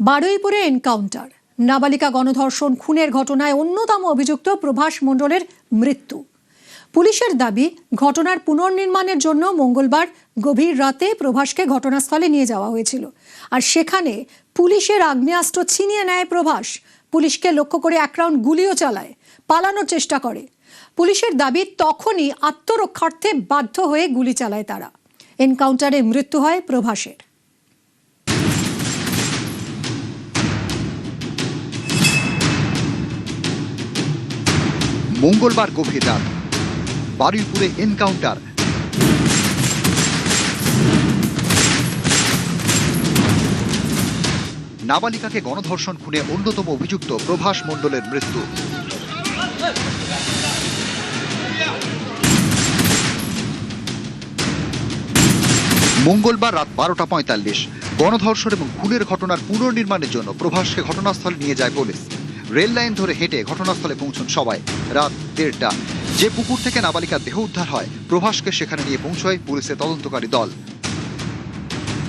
বারুইপুরে encounter, নাবালিকা গণধর্ষণ খুনের ঘটনায় অন্যতম অভিযুক্ত প্রভাস মণ্ডলের মৃত্যু। পুলিশের দাবি, ঘটনার পুনর্নির্মাণের জন্য মঙ্গলবার গভীর রাতে প্রভাসকে ঘটনাস্থলে নিয়ে যাওয়া হয়েছিল, আর সেখানে পুলিশের আগ্নেয়াস্ত্র ছিনিয়ে নেয় প্রভাস। পুলিশকে লক্ষ্য করে এক রাউন্ড গুলিও চালায়, পালানোর চেষ্টা করে। পুলিশের দাবি, তখনই আত্মরক্ষার্থে বাধ্য হয়ে গুলি চালায় তারা। এনকাউন্টারে মৃত্যু হয় প্রভাসের। মঙ্গলবার গভীর রাত, বারুইপুরে এনকাউন্টার। নাবালিকাকে গণধর্ষণ খুনে অন্যতম অভিযুক্ত প্রভাস মণ্ডলের মৃত্যু। মঙ্গলবার রাত 12:45 গণধর্ষণ এবং খুনের ঘটনার পুনর্নির্মাণের জন্য প্রভাসকে ঘটনাস্থলে নিয়ে যায় পুলিশ। রেল লাইন ধরে হেঁটে ঘটনাস্থলে পৌঁছন সবাই। রাত 1:30 যে পুকুর থেকে নাবালিকার দেহ উদ্ধার হয়, প্রভাসকে সেখানে নিয়ে পৌঁছয় পুলিশের তদন্তকারী দল।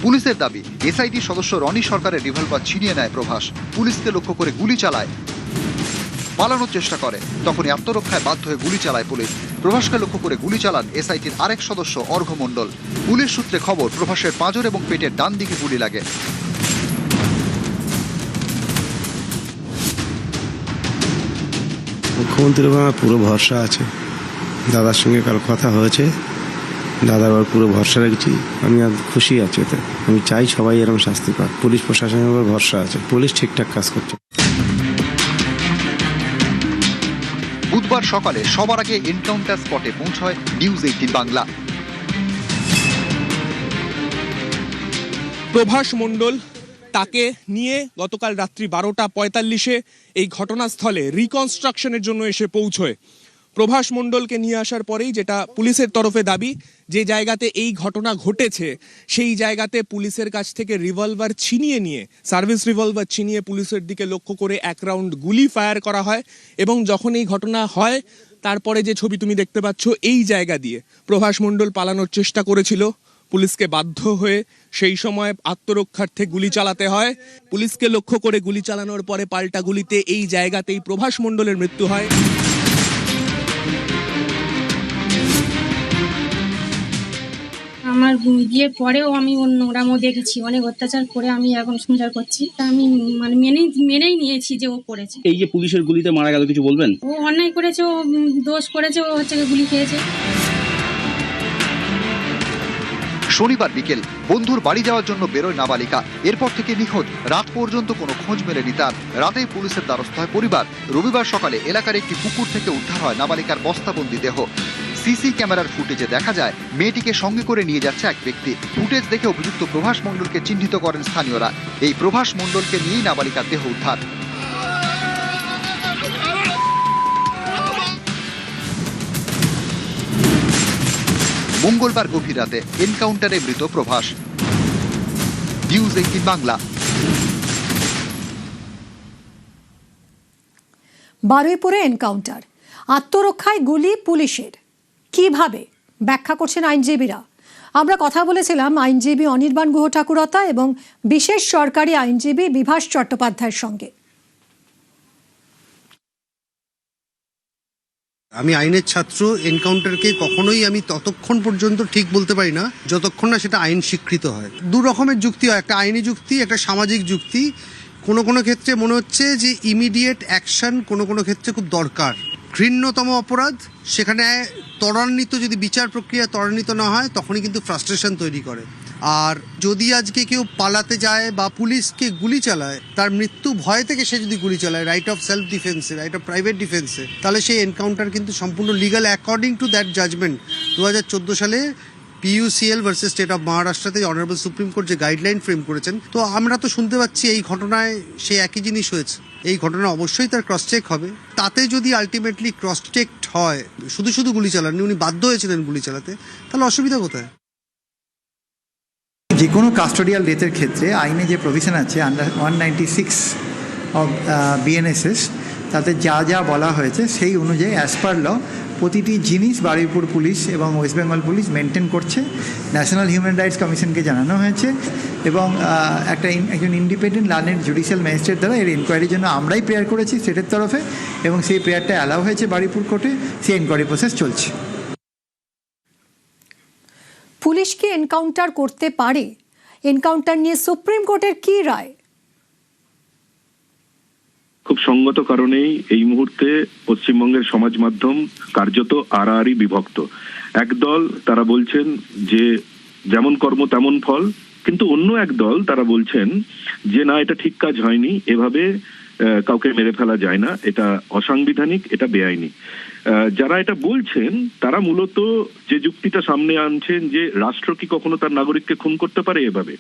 পুলিশের দাবি, এসআইটি সদস্য রনি সরকারের রিভলভার ছিনিয়ে নেয় প্রভাস, পুলিশকে লক্ষ্য করে গুলি চালায়, পালানোর চেষ্টা করে। তখনই আত্মরক্ষায় বাধ্য হয়ে গুলি চালায় পুলিশ। প্রভাসকে লক্ষ্য করে গুলি চালান এসআইটির আরেক সদস্য অর্ঘ মণ্ডল। পুলিশ সূত্রে খবর, প্রভাসের পাঁজর এবং পেটের ডান দিকে গুলি লাগে। মুখ্যমন্ত্রীর উপর আমার পুরো ভরসা আছে। দাদার সঙ্গে কাল কথা হয়েছে, দাদার উপর পুরো ভরসা রেখেছি। আমি খুশি আছি এতে। আমি চাই সবাই এরকম শাস্তি পাক। পুলিশ প্রশাসনের উপর ভরসা আছে, পুলিশ ঠিকঠাক কাজ করছে। বুধবার সকালে সবার আগে এনকাউন্টার স্পটে পৌঁছয় নিউজ 18 বাংলা। প্রভাস মণ্ডল, তাকে নিয়ে গতকাল রাত্রি 12:45 এই ঘটনাস্থলে রিকনস্ট্রাকশনের জন্য এসে পৌঁছয়। প্রভাস মণ্ডলকে নিয়ে আসার পরেই, যেটা পুলিশের তরফে দাবি, যে জায়গাতে এই ঘটনা ঘটেছে সেই জায়গাতে পুলিশের কাছ থেকে রিভলভার ছিনিয়ে নিয়ে, সার্ভিস রিভলভার ছিনিয়ে পুলিশের দিকে লক্ষ্য করে এক রাউন্ড গুলি ফায়ার করা হয়। এবং যখন এই ঘটনা হয়, তারপরে যে ছবি তুমি দেখতে পাচ্ছ, এই জায়গা দিয়ে প্রভাস মণ্ডল পালানোর চেষ্টা করেছিল। পুলিশকে বাধ্য হয়ে সেই সময় আত্মরক্ষার্থে গুলি চালাতে হয়। পুলিশকে লক্ষ্য করে গুলি চালানোর পরে পাল্টা গুলিতে এই জায়গাতেই প্রভাস মণ্ডলের মৃত্যু হয়। আমার বিয়ের পরেও আমি নোংরামও দেখেছি, অনেক অত্যাচার করে আমি এখন সংসার করছি। তা আমি মেনেই নিয়েছি যে ও করেছে। এই যে পুলিশের গুলিতে মারা গেল, কিছু বলবেন? ও অন্যায় করেছে, ও দোষ করেছে, ও হচ্ছে গুলি খেয়েছে। শনিবার বিকেল বন্ধুর বাড়ি যাওয়ার জন্য বেরোয় নাবালিকা। এরপর থেকে নিখোঁজ, রাত পর্যন্ত কোনো খোঁজ মেলেনি তার। রাতেই পুলিশের দ্বারস্থ হয় পরিবার। রবিবার সকালে এলাকার একটি পুকুর থেকে উদ্ধার হয় নাবালিকার বস্তাবন্দি দেহ। সিসি ক্যামেরার ফুটেজে দেখা যায় মেয়েটিকে সঙ্গে করে নিয়ে যাচ্ছে এক ব্যক্তি। ফুটেজ দেখে অভিযুক্ত প্রভাস মণ্ডলকে চিহ্নিত করেন স্থানীয়রা। এই প্রভাস মণ্ডলকে নিয়েই নাবালিকার দেহ উদ্ধার। মঙ্গলবার গভীর রাতে এনকাউন্টারে মৃত প্রভাস। নিউজ 18 বাংলা। বারুইপুরে এনকাউন্টার, আত্মরক্ষায় গুলি পুলিশের। কিভাবে ব্যাখ্যা করছেন আইনজীবীরা? আমরা কথা বলেছিলাম আইনজীবী অনির্বাণ গুহ ঠাকুরতা এবং বিশেষ সরকারি আইনজীবী বিভাস চট্টোপাধ্যায়ের সঙ্গে। আমি আইনের ছাত্র, এনকাউন্টারকে কখনোই আমি ততক্ষণ পর্যন্ত ঠিক বলতে পারি না যতক্ষণ না সেটা আইন স্বীকৃত হয়। দু রকমের যুক্তি হয়, একটা আইনি যুক্তি, একটা সামাজিক যুক্তি। কোনো কোনো ক্ষেত্রে মনে হচ্ছে যে ইমিডিয়েট অ্যাকশন কোনো কোনো ক্ষেত্রে খুব দরকার। ঘৃণ্যতম অপরাধ, সেখানে ত্বরান্বিত যদি বিচার প্রক্রিয়া ত্বরান্বিত না হয়, তখনই কিন্তু ফ্রাস্ট্রেশন তৈরি করে। আর যদি আজকে কেউ পালাতে যায় বা পুলিশকে গুলি চালায়, তার মৃত্যু ভয় থেকে সে যদি গুলি চালায়, রাইট অফ সেলফ ডিফেন্সে, রাইট অফ প্রাইভেট ডিফেন্সে, তাহলে সেই এনকাউন্টার কিন্তু সম্পূর্ণ legal according to that judgment. 2014 সালে PUCL ভার্সেস স্টেট অফ মহারাষ্ট্রতে অনারেবল সুপ্রিম কোর্ট যে গাইডলাইন ফ্রেম করেছেন, তো আমরা তো শুনতে পাচ্ছি এই ঘটনায় সেই একই জিনিস হয়েছে। এই ঘটনা অবশ্যই তার ক্রস চেক হবে। তাতে যদি আলটিমেটলি ক্রস চেক হয়, শুধু শুধু গুলি চালাননি, উনি বাধ্য হয়েছিলেন গুলি চালাতে, তাহলে অসুবিধা কোথায়? যে কোনো কাস্টোডিয়াল ডেথের ক্ষেত্রে আইনে যে প্রভিশন আছে আন্ডার 196 অফ BNSS, তাতে যা যা বলা হয়েছে সেই অনুযায়ী অ্যাজ পার ল প্রতিটি জিনিস বারুইপুর পুলিশ এবং ওয়েস্ট বেঙ্গল পুলিশ মেনটেন করছে। ন্যাশনাল হিউম্যান রাইটস কমিশনকে জানানো হয়েছে এবং একজন ইন্ডিপেন্ডেন্ট লার্নেড জুডিশিয়াল ম্যাজিস্ট্রেট দ্বারা এর ইনকোয়ারির জন্য আমরাই প্রেয়ার করেছি স্টেটের তরফে, এবং সেই প্রেয়ারটা অ্যালাউ হয়েছে বারুইপুর কোর্টে। সেই ইনকোয়ারি প্রসেস চলছে। পুলিশ কি এনকাউন্টার করতে পারে? এনকাউন্টার নিয়ে সুপ্রিম কোর্টের কি রায়? খুব সঙ্গত কারণেই এই মুহূর্তে পশ্চিমবঙ্গের সমাজ মাধ্যম কার্যত আড়াআড়ি বিভক্ত। একদল তারা বলছেন যে যেমন কর্ম তেমন ফল, কিন্তু অন্য একদল তারা বলছেন যে না, এটা ঠিক কাজ হয়নি, এভাবে কাউকে মেরে ফেলা যায় না, এটা অসাংবিধানিক, এটা বেআইনি। যারা এটা বলছেন তারা মূলত যে যুক্তিটা সামনে আনছেন যে রাষ্ট্র কি কখনো তার নাগরিককে খুন করতে পারে এভাবে,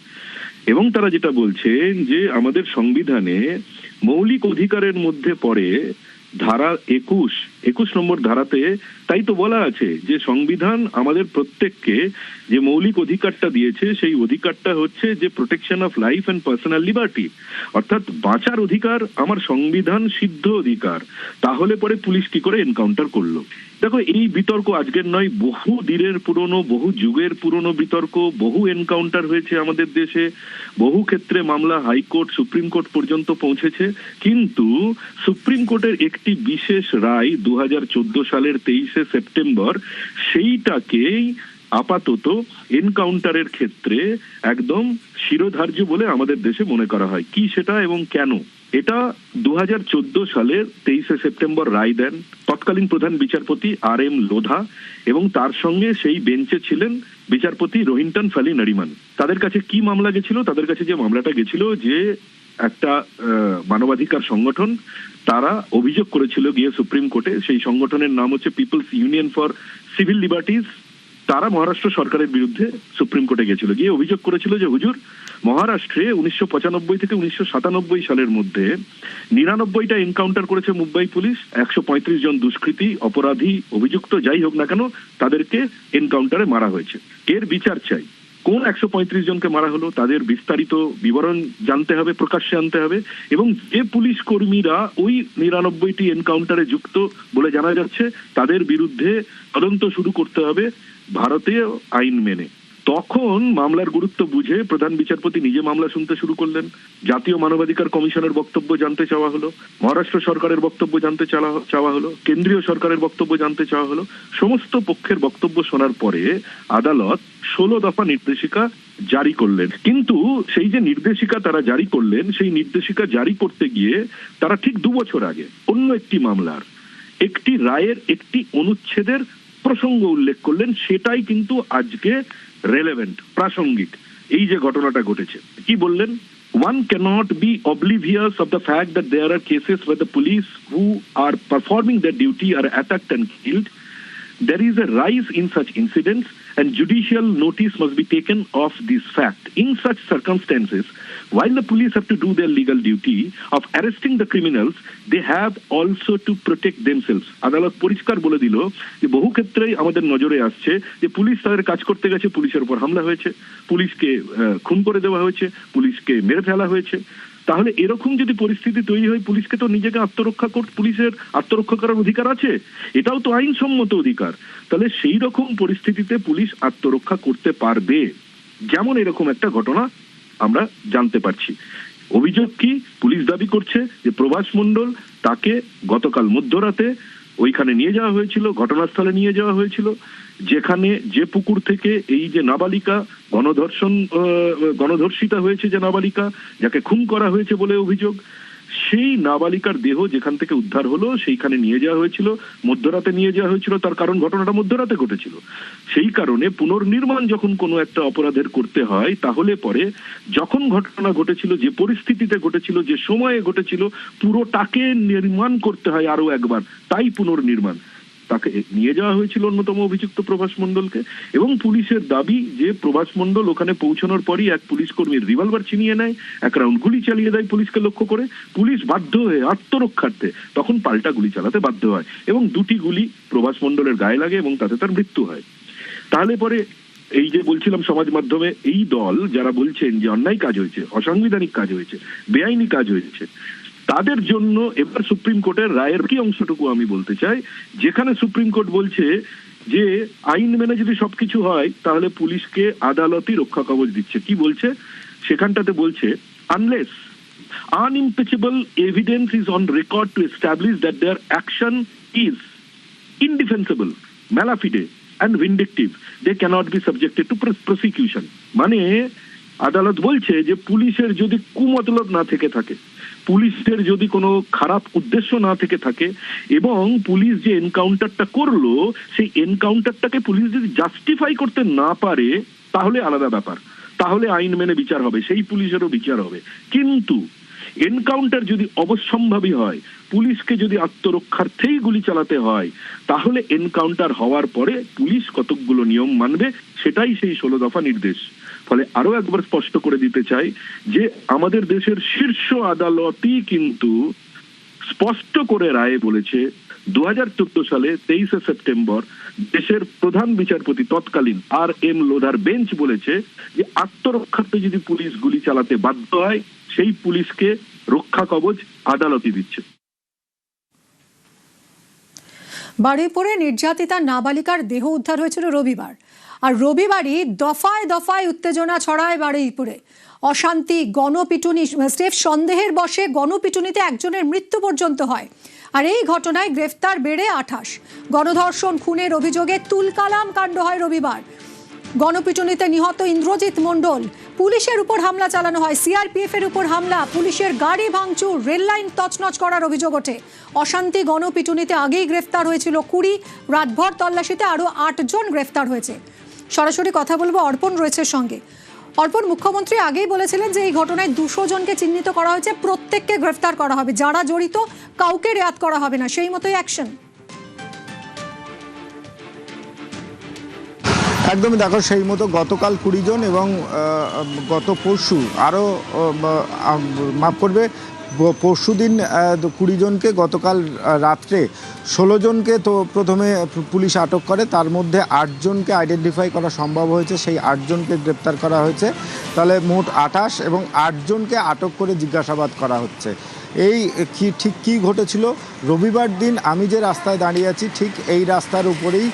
এবং তারা যেটা বলছেন যে আমাদের সংবিধানে মৌলিক অধিকারের মধ্যে পড়ে ধারা 21 নম্বর ধারাতে তাই তো বলা আছে যে সংবিধান আমাদের প্রত্যেককে যে মৌলিক অধিকারটা দিয়েছে সেই অধিকারটা হচ্ছে যে protection of life and personal liberty, অর্থাৎ বাঁচার অধিকার আমার সংবিধান সিদ্ধ অধিকার। তাহলে পরে পুলিশ কি করে এনকাউন্টার করলো? দেখো, এই বিতর্ক আজকের নয়, বহু দিনের পুরনো, বহু যুগের পুরনো বিতর্ক। বহু এনকাউন্টার হয়েছে আমাদের দেশে, বহু ক্ষেত্রে মামলা হাইকোর্ট সুপ্রিম কোর্ট পর্যন্ত পৌঁছেছে, কিন্তু সুপ্রিম কোর্টের একটি বিশেষ রায় 2014 সালের 23শে সেপ্টেম্বর সেইটাকেই আপাতত এনকাউন্টারের ক্ষেত্রে একদম শিরোধার্য বলে আমাদের দেশে মনে করা হয়। কি সেটা এবং কেন? এটা 2014 সালের 23শে সেপ্টেম্বর রায় দেন তৎকালীন প্রধান বিচারপতি RM লোধা, এবং তার সঙ্গে সেই বেঞ্চে ছিলেন বিচারপতি রোহিন্টন ফ্যালি নারিমান। তাদের কাছে কি মামলা গেছিল? তাদের কাছে যে মামলাটা গেছিল যে একটা মানবাধিকার সংগঠন তারা অভিযোগ করেছিল গিয়ে সুপ্রিম কোর্টে, সেই সংগঠনের নাম হচ্ছে peoples union for civil liberties. তারা মহারাষ্ট্র সরকারের বিরুদ্ধে সুপ্রিম কোর্টে গেছিল, গিয়ে অভিযোগ করেছিল যে হুজুর, মহারাষ্ট্রে 1995 থেকে 1997 সালের মধ্যে 99টা এনকাউন্টার করেছে মুম্বাই পুলিশ। 135 জন দুষ্কৃতী, অপরাধী, অভিযুক্ত যাই হোক না কেন তাদেরকে এনকাউন্টারে মারা হয়েছে। এর বিচার চাই। কোন 135 জনকে মারা হলো তাদের বিস্তারিত বিবরণ জানতে হবে, প্রকাশ্যে আনতে হবে, এবং যে পুলিশ কর্মীরা ওই 99টি এনকাউন্টারে যুক্ত বলে জানা যাচ্ছে তাদের বিরুদ্ধে তদন্ত শুরু করতে হবে ভারতীয় আইন মেনে। তখন মামলার গুরুত্ব বুঝে প্রধান বিচারপতি নিজে মামলা শুনতে শুরু করলেন। জাতীয় মানবাধিকার কমিশনের বক্তব্য জানতে চাওয়া হলো, মহারাষ্ট্র সরকারের বক্তব্য জানতে চাওয়া হলো, কেন্দ্রীয় সরকারের বক্তব্য জানতে চাওয়া হলো। সমস্ত পক্ষের বক্তব্য শোনার পরে আদালত 16 দফা নির্দেশিকা জারি করলেন। কিন্তু সেই যে নির্দেশিকা তারা জারি করলেন, সেই নির্দেশিকা জারি করতে গিয়ে তারা ঠিক 2 বছর আগে অন্য একটি মামলার একটি রায়ের একটি অনুচ্ছেদের প্রসঙ্গ উল্লেখ করলেন। সেটাই কিন্তু আজকে রেলেভেন্ট, প্রাসঙ্গিক। এই যে ঘটনাটা ঘটেছে, কি বললেন? One cannot be oblivious of the fact that there are cases where the police who are performing their duty are attacked and killed. There is a rise in such incidents and judicial notice must be taken of this fact. In such circumstances, while the police have to do their legal duty of arresting the criminals, they have also to protect themselves. আদালত পরিষ্কার বলে দিল যে বহু ক্ষেত্রেই আমাদের নজরে আসছে যে পুলিশ তাদের কাজ করতে গেছে, পুলিশের উপর হামলা হয়েছে, পুলিশকে খুন করে দেওয়া হয়েছে, পুলিশকে মেরে ফেলা হয়েছে। তাহলে এরকম যদি পরিস্থিতি তৈরি হয়, পুলিশকে তো নিজেকে পুলিশের আত্মরক্ষা করার অধিকার আছে, এটাও তো আইনসম্মত অধিকার। তাহলে সেই রকম পরিস্থিতিতে পুলিশ আত্মরক্ষা করতে পারবে। যেমন এরকম একটা ঘটনা আমরা জানতে পারছি। অভিযোগ কি? পুলিশ দাবি করছে যে প্রভাস মণ্ডল, তাকে গতকাল মধ্যরাতে ওইখানে নিয়ে যাওয়া হয়েছিল, ঘটনাস্থলে নিয়ে যাওয়া হয়েছিল, যেখানে যে পুকুর থেকে এই যে নাবালিকা গণধর্ষিতা হয়েছে, যে নাবালিকা যাকে খুন করা হয়েছে বলে অভিযোগ, সেই নাবালিকার দেহ যেখান থেকে উদ্ধার হলো সেইখানে নিয়ে যাওয়া হয়েছিল, মধ্যরাতে নিয়ে যাওয়া হয়েছিল। তার কারণ ঘটনাটা মধ্যরাতে ঘটেছিল। সেই কারণে পুনর্নির্মাণ যখন কোনো একটা অপরাধের করতে হয়, তাহলে পরে যখন ঘটনা ঘটেছিল, যে পরিস্থিতিতে ঘটেছিল, যে সময়ে ঘটেছিল, পুরোটাকে নির্মাণ করতে হয় আরো একবার, তাই পুনর্নির্মাণ। তাকে নিয়ে যাওয়া হয়েছিল অন্যতম অভিযুক্ত প্রভাস মণ্ডলকে, এবং পুলিশের দাবি যে প্রভাস মণ্ডল ওখানে পৌঁছানোর পরই এক পুলিশ কর্মীর রিভলভার ছিনিয়ে নেয়, 1 রাউন্ড গুলি চালিয়ে দেয় পুলিশকে লক্ষ্য করে। পুলিশ বাধ্য হয়ে আত্মরক্ষার্থে তখন পাল্টা গুলি চালাতে বাধ্য হয়, এবং 2টি গুলি প্রভাস মণ্ডলের গায়ে লাগে এবং তাতে তার মৃত্যু হয়। তাহলে পরে এই যে বলছিলাম সমাজ মাধ্যমে এই দল যারা বলছেন যে অন্যায় কাজ হয়েছে, অসাংবিধানিক কাজ হয়েছে, বেআইনি কাজ হয়েছে, তাদের জন্য এবার সুপ্রিম কোর্টের রায়ের কি অংশটুকু আমি বলতে চাই, যেখানে সুপ্রিম কোর্ট বলছে যে আইন মেনে যদি সবকিছু হয় তাহলে পুলিশকে আদালতই রক্ষা কবচ দিচ্ছে। কি বলছে সেখানটাতে? বলছে unless unimpeachable evidence is on record to establish that their action is indefensible, malafide and vindictive, they cannot be subjected to prosecution. মানে আদালত বলছে যে পুলিশের যদি কুমতলব না থেকে থাকে, পুলিশের যদি কোনো খারাপ উদ্দেশ্য না থেকে থাকে, এবং পুলিশ যে এনকাউন্টারটা করলো সেই এনকাউন্টারটাকে পুলিশ যদি জাস্টিফাই করতে না পারে তাহলে আলাদা ব্যাপার, তাহলে আইন মেনে বিচার হবে, সেই পুলিশেরও বিচার হবে। কিন্তু এনকাউন্টার যদি অবশ্যম্ভাবী হয়, পুলিশকে যদি আত্মরক্ষার্থেই গুলি চালাতে হয়, তাহলে এনকাউন্টার হওয়ার পরে পুলিশ কতকগুলো নিয়ম মানবে, সেটাই সেই 16 দফা নির্দেশ। ফলে আরো একবার স্পষ্ট করে দিতে চাই যে আমাদের দেশের শীর্ষ আদালতই কিন্তু স্পষ্ট করে রায়ে বলেছে 2014 সালে 23 সেপ্টেম্বর দেশের প্রধান বিচারপতি তৎকালীন RM লোধার বেঞ্চ বলেছে যে আত্মরক্ষার্থে যদি পুলিশ গুলি চালাতে বাধ্য হয় সেই পুলিশকে রক্ষা কবচ আদালতই দিচ্ছে। বারুইপুরে নির্যাতিতা নাবালিকার দেহ উদ্ধার হয়েছিল রবিবার, আর রবিবারই দফায় দফায় উত্তেজনা ছড়ায় বারুইপুরে। অশান্তি, গণপিটুনি, স্রেফ সন্দেহের বশে গণপিটুনিতে একজনের মৃত্যু পর্যন্ত হয়। আর এই ঘটনায় গ্রেফতার বেড়ে 28। গণধর্ষণ খুনের অভিযোগে তুলকালাম কাণ্ড হয় রবিবার। গণপিটুনিতে নিহত ইন্দ্রজিৎ মণ্ডল। পুলিশের উপর হামলা চালানো হয়, CRPF এর উপর হামলা, পুলিশের গাড়ি ভাঙচুর, রেললাইন তছনছ করার অভিযোগ ওঠে। অশান্তি, গণপিটুনিতে আগেই গ্রেফতার হয়েছিল 20, রাতভর তল্লাশিতে আরও 8 জন গ্রেফতার হয়েছে। সরাসরি কথা বলবো, অর্পণ রয়েছে সঙ্গে। অর্পণ, মুখ্যমন্ত্রী আগেই বলেছিলেন যে এই ঘটনায় 200 জনকে চিহ্নিত করা হয়েছে, প্রত্যেককে গ্রেফতার করা হবে, যারা জড়িত কাউকে রেয়াত করা হবে না, সেই মতোই অ্যাকশন। একদমই, দেখো সেই মতো গতকাল 20 জন এবং গত পরশু আরও মাফ করবে পরশু দিন 20 জনকে, গতকাল রাত্রে 16 জনকে তো প্রথমে পুলিশ আটক করে, তার মধ্যে 8 জনকে আইডেন্টিফাই করা সম্ভব হয়েছে, সেই 8 জনকে গ্রেপ্তার করা হয়েছে। তাহলে মোট 28 এবং 8 জনকে আটক করে জিজ্ঞাসাবাদ করা হচ্ছে। এই ঠিক কী ঘটেছিল? রবিবার দিন আমি যে রাস্তায় দাঁড়িয়ে আছি ঠিক এই রাস্তার উপরেই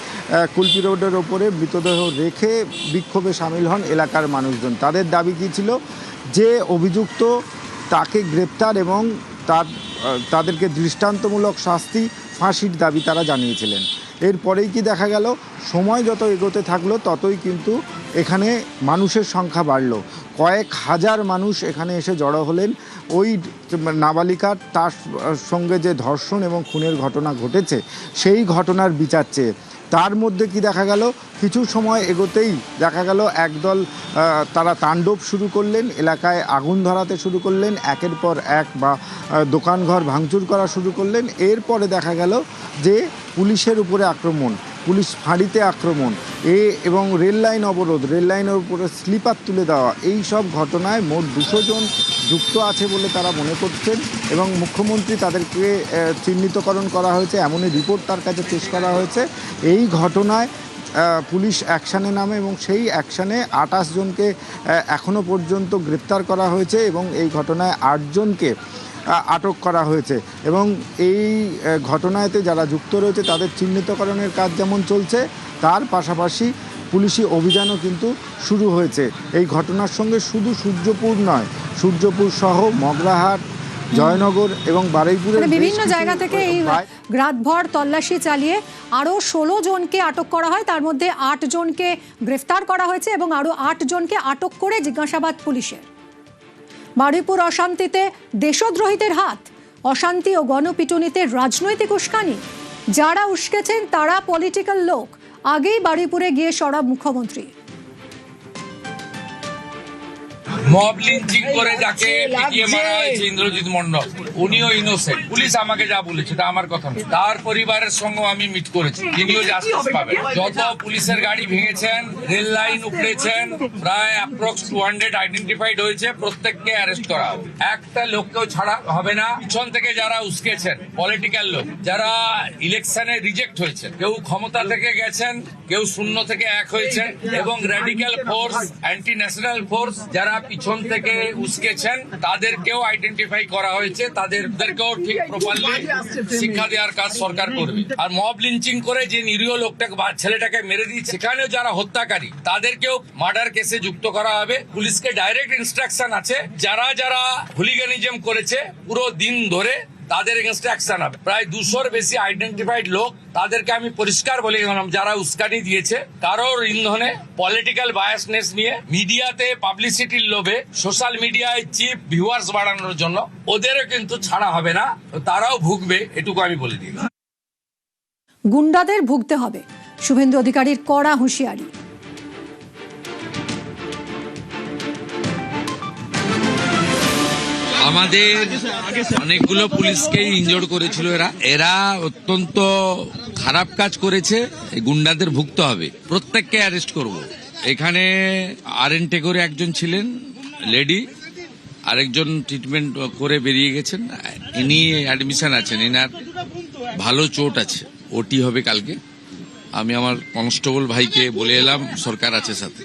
কুলপি রোডের ওপরে মৃতদেহ রেখে বিক্ষোভে সামিল হন এলাকার মানুষজন। তাদের দাবি কী ছিল? যে অভিযুক্ত তাকে গ্রেপ্তার এবং তাদেরকে দৃষ্টান্তমূলক শাস্তি, ফাঁসির দাবি তারা জানিয়েছিলেন। এরপরেই কি দেখা গেল, সময় যত এগোতে থাকলো ততই কিন্তু এখানে মানুষের সংখ্যা বাড়ল। কয়েক হাজার মানুষ এখানে এসে জড়ো হলেন ওই নাবালিকার, তার সঙ্গে যে ধর্ষণ এবং খুনের ঘটনা ঘটেছে সেই ঘটনার বিচার চেয়ে। তার মধ্যে কি দেখা গেল, কিছু সময় এগোতেই দেখা গেল একদল তারা তাণ্ডব শুরু করলেন, এলাকায় আগুন ধরাতে শুরু করলেন, একের পর এক বা দোকানঘর ভাঙচুর করা শুরু করলেন। এরপরে দেখা গেল যে পুলিশের উপরে আক্রমণ, পুলিশ ফাঁড়িতে আক্রমণ, এবং রেল লাইন অবরোধ, রেল লাইনের উপরে স্লিপার তুলে দেওয়া, এই সব ঘটনায় মোট 200 জন যুক্ত আছে বলে তারা মনে করছেন এবং মুখ্যমন্ত্রী তাদেরকে চিহ্নিতকরণ করা হয়েছে, এমনই রিপোর্ট তার কাছে পেশ করা হয়েছে। এই ঘটনায় পুলিশ অ্যাকশানে নামে এবং সেই অ্যাকশানে 28 জনকে এখনও পর্যন্ত গ্রেপ্তার করা হয়েছে এবং এই ঘটনায় 8 জনকে আটক করা হয়েছে। এবং এই ঘটনাতে যারা যুক্ত রয়েছে তাদের চিহ্নিতকরণের কাজ যেমন চলছে, তার পাশাপাশি পুলিশি অভিযানও কিন্তু শুরু হয়েছে। এই ঘটনার সঙ্গে শুধু সূর্যপুর নয়, সূর্যপুর সহ মগরাহাট, জয়নগর এবং বারুইপুরের বিভিন্ন জায়গা থেকে এই রাতভর তল্লাশি চালিয়ে আরও 16 জনকে আটক করা হয়। তার মধ্যে 8 জনকে গ্রেফতার করা হয়েছে এবং আরও 8 জনকে আটক করে জিজ্ঞাসাবাদ পুলিশের। বারুইপুর অশান্তিতে দেশদ্রোহীদের হাত, অশান্তি ও গণপিটুনিতে রাজনৈতিক উস্কানি, যারা উস্কেছেন তারা পলিটিক্যাল লোক। আগেই বারুইপুরে গিয়ে সরব মুখ্যমন্ত্রী। মব লিঞ্চিং করে যাকে পিটিয়ে মারা হয়েছে ইন্দ্রজিৎ মণ্ডল, উনিও ইনোসেন্ট। পুলিশ আমাকে যা বলেছে তা আমার কথা নয়, তার পরিবারের সঙ্গে আমি মিট করেছি, তিনিও জাস্টিস পাবেন। যত পুলিশের গাড়ি ভেঙেছেন, রেল লাইন উপড়েছেন, প্রায় অ্যাপ্রক্স 200 আইডেন্টিফাইড হয়েছে, প্রত্যেককে অ্যারেস্ট করা হবে। একটা লোককেও ছাড়া হবে না। পিছন থেকে যারা উস্কেছেন পলিটিক্যাল লোক, যারা ইলেকশনে রিজেক্ট হয়েছেন, কেউ ক্ষমতা থেকে গেছেন, কেউ শূন্য থেকে 1 হয়েছেন, এবং radical force, anti national force যারা পিছন থেকে উস্কেছেন তাদেরকেও আইডেন্টিফাই করা হয়েছে, তাদেরকেও ঠিক প্রপারলি শিক্ষা দেওয়ার কাজ সরকার করবে। আর মব লিঞ্চিং করে যে নিরীহ লোকটাকে বা ছেলেটাকে মেরে দিচ্ছে, সেখানেও যারা হত্যাকারী তাদেরকেও মার্ডার কেসে যুক্ত করা হবে। পুলিশকে ডাইরেক্ট ইনস্ট্রাকশন আছে, যারা যারা হুলিগানিজম করেছে পুরো দিন ধরে তাদের এগেনস্টে অ্যাকশন হবে। প্রায় 200-র বেশি আইডেন্টিফাইড লোক, তাদেরকে আমি পরিষ্কার বলে গেলাম যারা উস্কানি দিয়েছে, কারোর ইন্ধনে পলিটিক্যাল বায়াসনেস নিয়ে মিডিয়াতে পাবলিসিটির লোভে সোশ্যাল মিডিয়ায় চিপ ভিউয়ার্স বাড়ানোর জন্য ওদেরও কিন্তু ছাড়া হবে না, তারাও ভুগবে, এটুকু আমি বলে দিই। গুন্ডাদের ভুগতে হবে, শুভেন্দু অধিকারীর কড়া হুঁশিয়ারি। আমাদের অনেকগুলো পুলিশকে ইনজোর্ড করেছিল এরা অত্যন্ত খারাপ কাজ করেছে, এই গুন্ডাদের ভুগতে হবে, প্রত্যেককে অ্যারেস্ট করব। এখানে আরএনটে করে একজন ছিলেন লেডি, আরেকজন ট্রিটমেন্ট করে বেরিয়ে গেছেন, ইনি অ্যাডমিশন আছেন, এনার ভালো চোট আছে, ওটি হবে কালকে। আমি আমার কনস্টেবল ভাইকে বলে এলাম, সরকার আছে সাথে।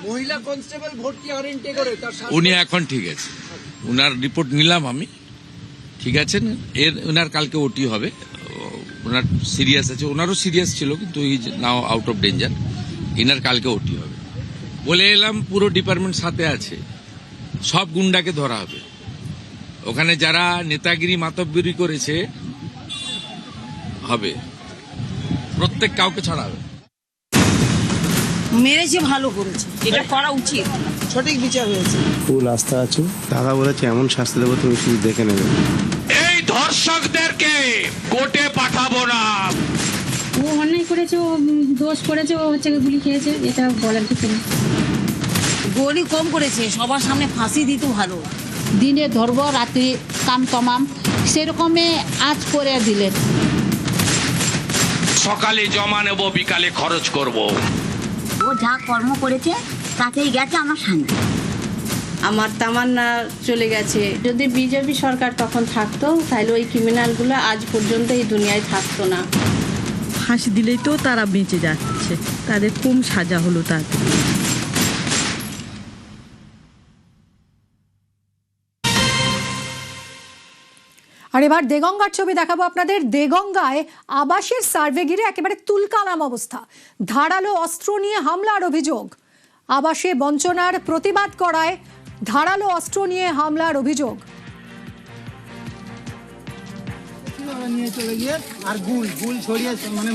মহিলা কনস্টেবল ভর্তি আরএনটে করে, উনি এখন ঠিক আছে, উনার রিপোর্ট নিলাম আমি, ঠিক আছেন। উনার কালকে ওটি হবে, ওনার সিরিয়াস আছে, ওনারও সিরিয়াস ছিল কিন্তু is now out of danger. Inner কালকে ওটি হবে বলে এলাম। পুরো ডিপার্টমেন্ট সাথে আছে, সব গুন্ডাকে ধরা হবে। ওখানে যারা নেতাগিরি মাতব্বরি করেছে হবে, প্রত্যেক কাউকে ছাড়া হবে। মেরেছে, ভালো করেছে, এটা করা উচিত, সঠিক বিচার হয়েছে। ফুল আস্থা আছে, দাদা বলেছে এমন শাস্তি দেবো তুমি শুধু দেখে নেবে। এই ধর্ষকদেরকে কোর্টে পাঠাবো না। ও অন্যায় করেছে, ও দোষ করেছে, ও হচ্ছে গুলি খেয়েছে, এটা বলার কিছু নেই। গলি কম করেছে, সবার সামনে ফাঁসি দিত ভালো। দিনে ধরবো, রাত্রি কাম তমাম, সেরকমে আজ করে দিলেন। সকালে জমা নেব, বিকালে খরচ করব। ও যা কর্ম করেছে তাতেই গেছে আমার শান্তি। আমার তামান্না চলে গেছে। যদি বিজেপি সরকার তখন থাকতো তাহলে ওই ক্রিমিনালগুলো আজ পর্যন্ত এই দুনিয়ায় থাকতো না। ফাঁসি দিলেই তো তারা বেঁচে যাচ্ছে, তাদের কম সাজা হলো তার। আর এবার দেগঙ্গার ছবি দেখাবো আপনাদের। দেগঙ্গায় আবাসের সার্ভে ঘিরে একেবারে তুলকালাম অবস্থা। ধারালো অস্ত্র নিয়ে হামলার অভিযোগ। আবাসে বঞ্চনার প্রতিবাদ করায় ধারালো অস্ত্র নিয়ে হামলার অভিযোগ। নিয়ে চলে গিয়ে আর গুল ছড়িয়ে মানে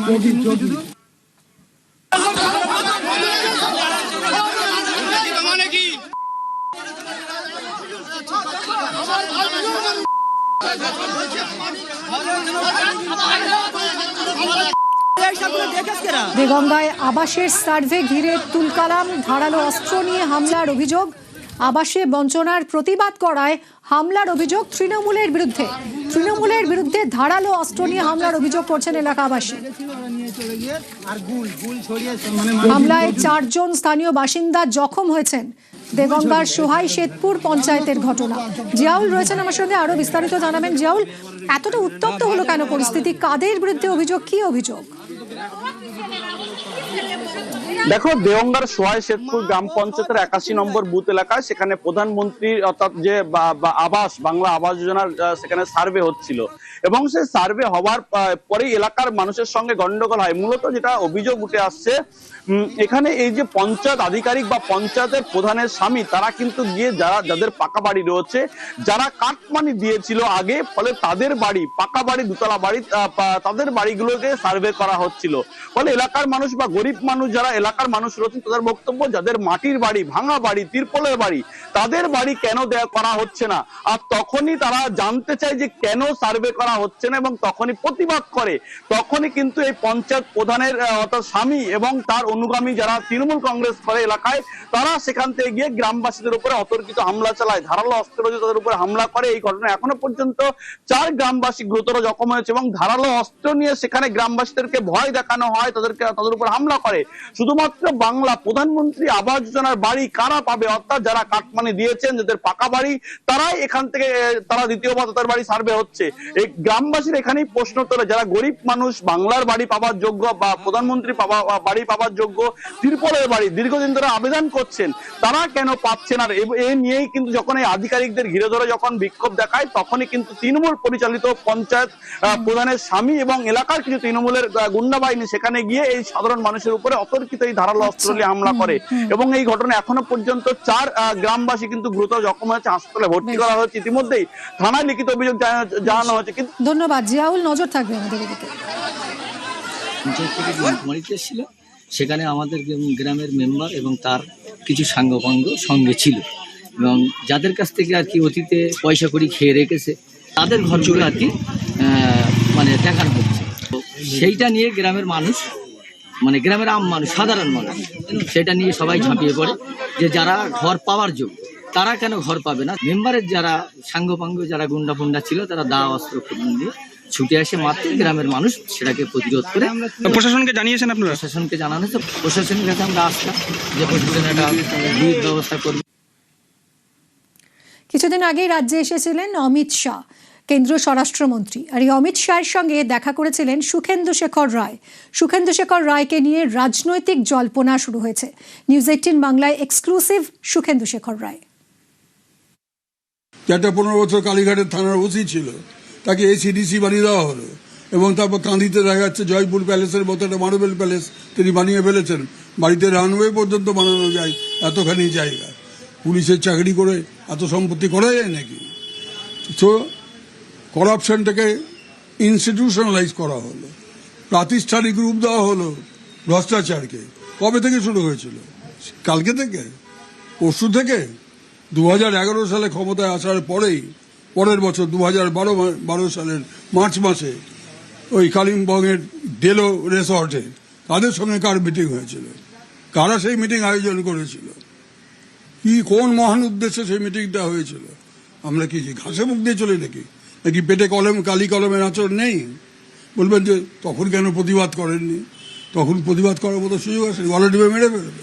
দেগঙ্গায় আবাসের সার্ভে ঘিরে তুলকালাম, ধারালো অস্ত্র নিয়ে হামলার অভিযোগ। আবাসে বঞ্চনার প্রতিবাদ করায় হামলার অভিযোগ তৃণমূলের বিরুদ্ধে। তৃণমূলের বিরুদ্ধে ধারালো অস্ত্র নিয়ে হামলার অভিযোগ করছেন এলাকাবাসী। হামলায় 4 জন স্থানীয় বাসিন্দা জখম হয়েছেন। দেগঙ্গার সোহাই শেতপুর পঞ্চায়েতের ঘটনা। জিয়াউল রয়েছেন আমার সঙ্গে, আরো বিস্তারিত জানাবেন। জিয়াউল, এতটা উত্তপ্ত হলো কেন পরিস্থিতি? কাদের বিরুদ্ধে অভিযোগ, কি অভিযোগ? দেখো, দেওঙ্গার সোহাই শেতপুর গ্রাম পঞ্চায়েতের 81 নম্বর বুথ এলাকায় সেখানে প্রধানমন্ত্রী অর্থাৎ যে আবাস বাংলা আবাস যোজনার সেখানে সার্ভে হচ্ছিল এবং সেই সার্ভে হওয়ার পরেই এলাকার মানুষের সঙ্গে গন্ডগোল হয়। মূলত যেটা অভিযোগ উঠে আসছে, এখানে এই যে পঞ্চায়েত আধিকারিক বা পঞ্চায়েতের প্রধানের স্বামী, তারা কিন্তু গিয়ে যাদের পাকা বাড়ি রয়েছে, যারা কাটমানি দিয়েছিল আগে, ফলে তাদের বাড়ি, পাকা বাড়ি, দুতলা বাড়ি, তাদের বাড়িগুলোকে সার্ভে করা হচ্ছিল। ফলে এলাকার মানুষ বা গরিব মানুষ, যারা এলাকার মানুষ রয়েছেন, তাদের বক্তব্য যাদের মাটির বাড়ি, ভাঙা বাড়ি, তিরপলের বাড়ি, তাদের বাড়ি কেন করা হচ্ছে না। আর তখনই তারা জানতে চায় যে কেন সার্ভে করা হচ্ছে না এবং তখনই প্রতিবাদ করে। তখনই কিন্তু এই পঞ্চায়েত প্রধানের অর্থাৎ স্বামী এবং তার অনুগামী যারা তৃণমূল কংগ্রেস করে এলাকায়, তারা সেখান থেকে গিয়ে গ্রামবাসীদের উপরে অতর্কিত হামলা চালায়, ধারালো অস্ত্র দিয়ে তাদের উপরে হামলা করে। এই ঘটনা এখনো পর্যন্ত 4 গ্রামবাসী গুরুতর জখম হয়েছে এবং ধারালো অস্ত্র নিয়ে সেখানে গ্রামবাসীদেরকে ভয় দেখানো হয়, তাদের উপর হামলা করে। শুধুমাত্র শুধুমাত্র বাংলা প্রধানমন্ত্রী আবাস যোজনার বাড়ি কারা পাবে, অর্থাৎ যারা কাটমানি দিয়েছেন, যাদের পাকা বাড়ি, তারাই এখান থেকে তারা দ্বিতীয়বার তাদের বাড়ি সার্ভে হচ্ছে। এই গ্রামবাসীর এখানেই প্রশ্ন তোলে, যারা গরিব মানুষ বাংলার বাড়ি পাওয়ার যোগ্য বা প্রধানমন্ত্রী বাড়ি পাওয়ার যোগ্য, ত্রিপলের বাড়ি দীর্ঘদিন ধরে আবেদন করছেন, তারা কেন পাচ্ছেন? আর এ নিয়েই কিন্তু যখন এই আধিকারিকদের ঘিরে ধরে যখন বিক্ষোভ দেখায়, তখনই কিন্তু তৃণমূল পরিচালিত পঞ্চায়েত প্রধানের স্বামী এবং এলাকার কিছু তৃণমূলের গুন্ডা বাহিনী সেখানে গিয়ে এই সাধারণ মানুষের উপরে অতর্কিত এই ধারালো অস্ত্র দিয়ে হামলা করে এবং এই ঘটনা এখনো পর্যন্ত 4 গ্রামবাসী কিন্তু গুরুতর জখম হয়েছে, হাসপাতালে ভর্তি করা হয়েছে। ইতিমধ্যেই থানায় লিখিত অভিযোগ জানানো হয়েছে। কিন্তু ধন্যবাদ জিয়াউল, নজর থাকবে আমাদের এদিকে। ছিল সেখানে আমাদের গ্রামের মেম্বার এবং তার কিছু সাঙ্গপাঙ্গ সঙ্গে ছিল এবং যাদের কাছ থেকে আর কি অতীতে পয়সা করি খেয়ে রেখেছে তাদের ঘরগুলো আর কি মানে দেখানো হচ্ছে। সেইটা নিয়ে গ্রামের মানুষ, মানে গ্রামের আম মানুষ, সাধারণ মানুষ সেটা নিয়ে সবাই ঝাঁপিয়ে পড়ে যে যারা ঘর পাওয়ার যোগ্য তারা কেন ঘর পাবে না। মেম্বারের যারা সাঙ্গপাঙ্গ, যারা গুন্ডা ফুন্ডা ছিল, তারা দা অস্ত্র দিয়ে ছুটে আসে মাত্র গ্রামের মানুষ সেটাকে প্রতিরোধ করে। প্রশাসনকে জানিয়েছেন আপনারা? প্রশাসনকে জানানো হয়েছে, প্রশাসনের কাছে আমরা আসলাম যে প্রশাসন একটা বিহিত ব্যবস্থা করবে। কিছুদিন আগেই রাজ্যে এসেছিলেন অমিত শাহ, কেন্দ্রীয় স্বরাষ্ট্রমন্ত্রী, আর এই অমিত শাহের সঙ্গে দেখা করেছিলেন সুখেন্দু শেখর রায়। সুখেন্দু শেখর রায়কে নিয়ে রাজনৈতিক জল্পনা শুরু হয়েছে। নিউজ 18 বাংলায় এক্সক্লুসিভ সুখেন্দু শেখর রায়। যেটা 15 বছর কালীঘাটের থানার ওসি ছিল, তাকে এসিডিসি বানিয়ে দেওয়া হলো এবং তারপর কাঁদিতে দেখা যাচ্ছে জয়পুর প্যালেসের মতো একটা মার্বেল প্যালেস তিনি বানিয়ে ফেলেছেন। বাড়িতে রানওয়ে পর্যন্ত বানানো যায়, এতখানি জায়গা। পুলিশের চাকরি করে এত সম্পত্তি করা যায় নাকি? তো করাপশনটাকে ইনস্টিটিউশনালাইজ করা হলো, প্রাতিষ্ঠানিক রূপ দেওয়া হলো ভ্রষ্টাচারকে। কবে থেকে শুরু হয়েছিল? কালকে থেকে? পরশু থেকে? 2011 সালে ক্ষমতায় আসার পরেই, পরের বছর 2012 সালের মার্চ মাসে ওই কালিম্পংয়ের ডেলো রিসর্টে তাদের সঙ্গে কার মিটিং হয়েছিল? কারা সেই মিটিং আয়োজন করেছিল? কি কোন মহান উদ্দেশ্যে সেই মিটিংটা হয়েছিল? আমরা কি ঘাসে মুখ দিয়ে চলে নাকি পেটে কালি কলমের আচরণ নেই? বলবেন যে তখন কেন প্রতিবাদ করেননি? তখন প্রতিবাদ করার মতো সুযোগ আছে, গলা টিপে মেরে ফেলবে।